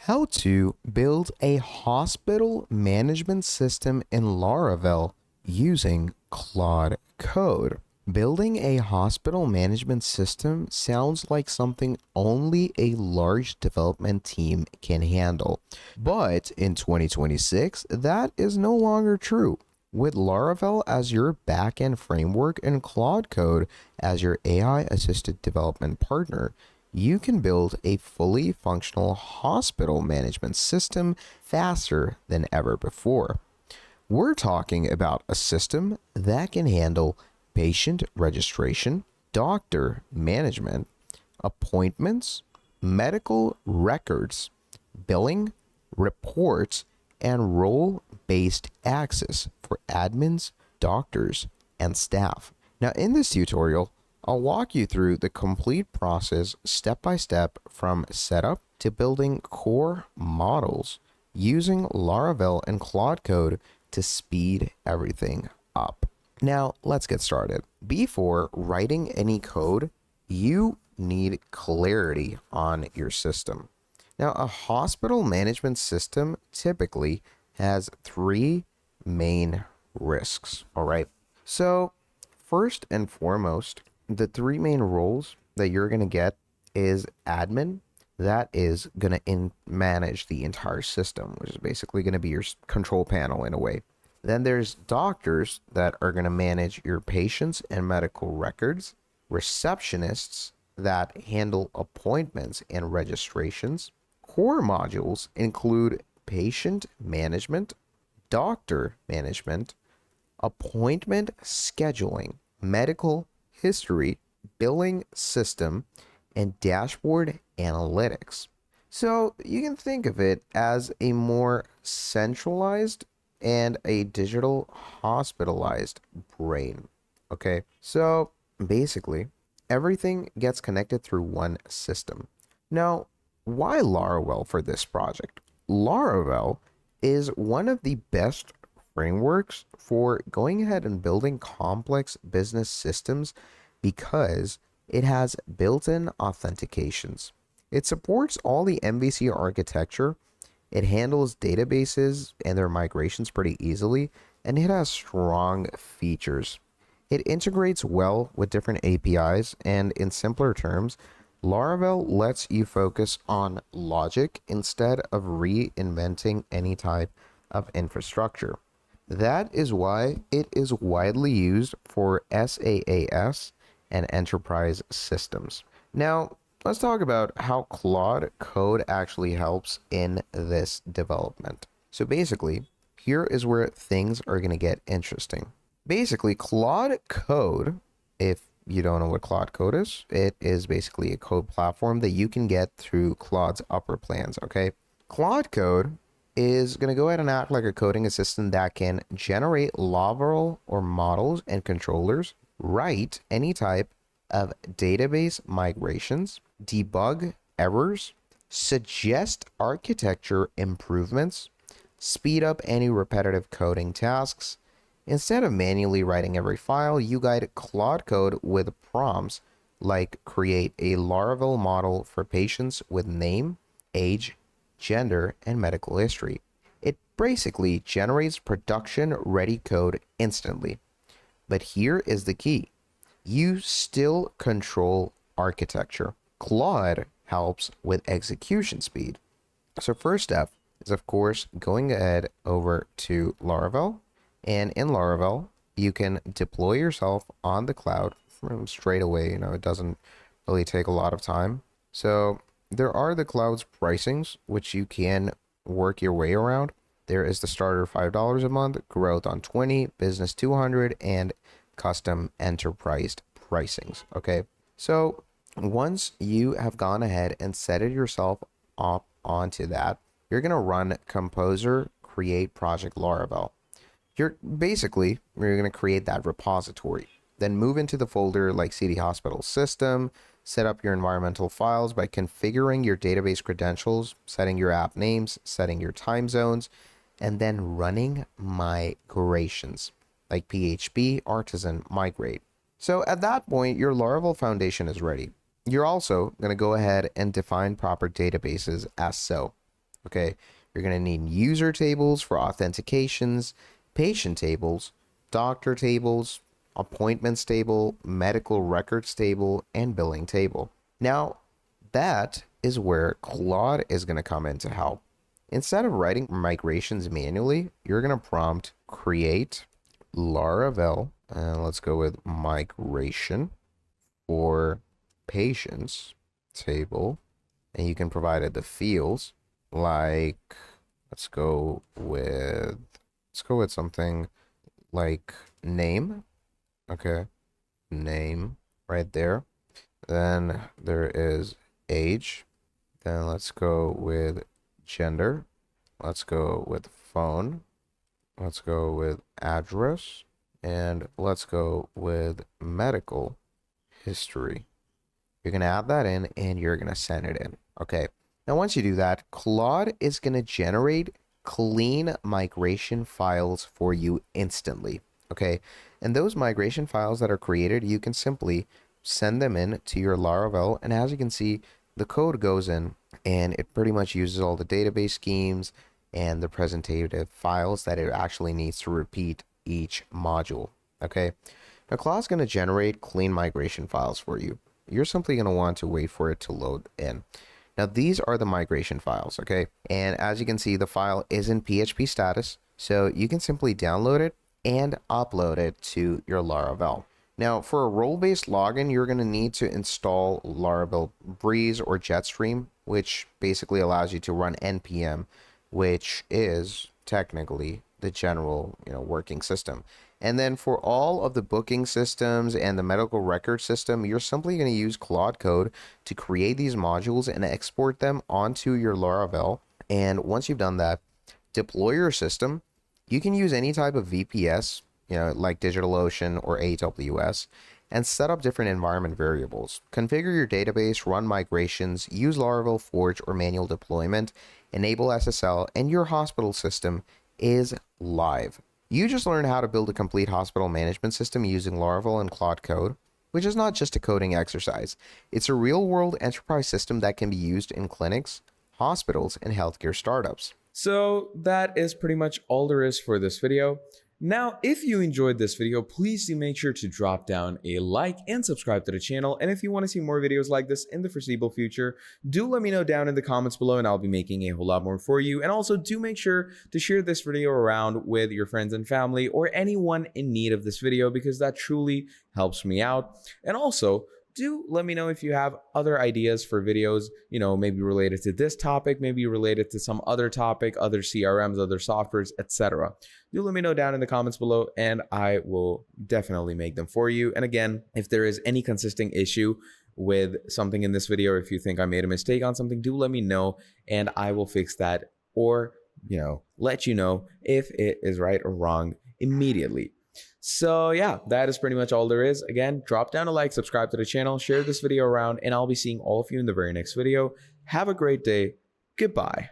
How to build a hospital management system in Laravel using Claude code. Building a hospital management system sounds like something only a large development team can handle. But in 2026, that is no longer true. With Laravel as your backend framework and Claude Code as your AI-assisted development partner, you can build a fully functional hospital management system faster than ever before. We're talking about a system that can handle patient registration, doctor management, appointments, medical records, billing, reports, and role-based access for admins, doctors, and staff. Now, in this tutorial, I'll walk you through the complete process step by step from setup to building core models using Laravel and Claude Code to speed everything up. Now, let's get started. Before writing any code, you need clarity on your system. Now, a hospital management system typically has three main risks, all right? So, first and foremost, the three main roles that you're going to get is admin. That is going to manage the entire system, which is basically going to be your control panel in a way. Then there's doctors that are going to manage your patients and medical records, receptionists that handle appointments and registrations. Core modules include patient management, doctor management, appointment scheduling, medical history, billing system, and dashboard analytics. So you can think of it as a more centralized and a digital hospitalized brain. Okay, so basically everything gets connected through one system. Now, why Laravel for this project? Laravel is one of the best frameworks for going ahead and building complex business systems because it has built-in authentications. It supports all the MVC architecture. It handles databases and their migrations pretty easily, and it has strong features. It integrates well with different APIs, and in simpler terms, Laravel lets you focus on logic instead of reinventing any type of infrastructure. That is why it is widely used for SaaS and enterprise systems. Now, let's talk about how Claude Code actually helps in this development. So basically, here is where things are going to get interesting. Basically, Claude Code, if you don't know what Claude Code is, it is basically a code platform that you can get through Claude's upper plans, okay? Claude Code is going to go ahead and act like a coding assistant that can generate Laravel or models and controllers, write any type of database migrations, debug errors, suggest architecture improvements, speed up any repetitive coding tasks. Instead of manually writing every file, you guide Claude Code with prompts like create a Laravel model for patients with name, age, gender, and medical history. It basically generates production-ready code instantly. But here is the key. You still control architecture. Claude helps with execution speed. So first step is, of course, going ahead over to Laravel. And in Laravel, you can deploy yourself on the cloud from straight away. It doesn't really take a lot of time. So there are the cloud's pricings, which you can work your way around. There is the starter $5 a month, growth on 20, business 200, and custom enterprise pricings. Okay, so once you have gone ahead and set it yourself up onto that, you're going to run composer create project Laravel. You're going to create that repository, then move into the folder like CD Hospital System, set up your environmental files by configuring your database credentials, setting your app names, setting your time zones, and then running migrations like PHP, Artisan, Migrate. So at that point, your Laravel foundation is ready. You're also going to go ahead and define proper databases as so. Okay, you're going to need user tables for authentications, patient tables, doctor tables, appointments table, medical records table, and billing table. Now, that is where Claude is going to come in to help. Instead of writing migrations manually, you're going to prompt create Laravel, and let's go with migration for patients table, and you can provide it the fields like let's go with something like name. Okay, name right there. Then there is age. Then let's go with gender. Let's go with phone. Let's go with address. And let's go with medical history. You're going to add that in and you're going to send it in. Okay. Now, once you do that, Claude is going to generate clean migration files for you instantly. Okay. And those migration files that are created, you can simply send them in to your Laravel. And as you can see, the code goes in and it pretty much uses all the database schemes and the presentative files that it actually needs to repeat each module. Okay. Now, Claude's going to generate clean migration files for you. You're simply going to want to wait for it to load in. Now, these are the migration files, okay? And as you can see, the file is in PHP status, so you can simply download it and upload it to your Laravel. Now, for a role-based login, you're going to need to install Laravel Breeze or Jetstream, which basically allows you to run NPM, which is technically the general, working system. And then for all of the booking systems and the medical record system, you're simply going to use Claude Code to create these modules and export them onto your Laravel. And once you've done that, deploy your system. You can use any type of VPS, like DigitalOcean or AWS, and set up different environment variables. Configure your database, run migrations, use Laravel Forge or manual deployment, enable SSL, and your hospital system is live. You just learned how to build a complete hospital management system using Laravel and Claude Code, which is not just a coding exercise. It's a real-world enterprise system that can be used in clinics, hospitals, and healthcare startups. So that is pretty much all there is for this video. Now, if you enjoyed this video, please do make sure to drop down a like and subscribe to the channel. And if you want to see more videos like this in the foreseeable future, do let me know down in the comments below and I'll be making a whole lot more for you. And also do make sure to share this video around with your friends and family or anyone in need of this video because that truly helps me out. And also, do let me know if you have other ideas for videos, maybe related to this topic, maybe related to some other topic, other CRMs, other softwares, etc. Do let me know down in the comments below and I will definitely make them for you. And again, if there is any consistent issue with something in this video, or if you think I made a mistake on something, do let me know and I will fix that or, let you know if it is right or wrong immediately. So yeah, that is pretty much all there is. Again, drop down a like, subscribe to the channel, share this video around, and I'll be seeing all of you in the very next video. Have a great day. Goodbye.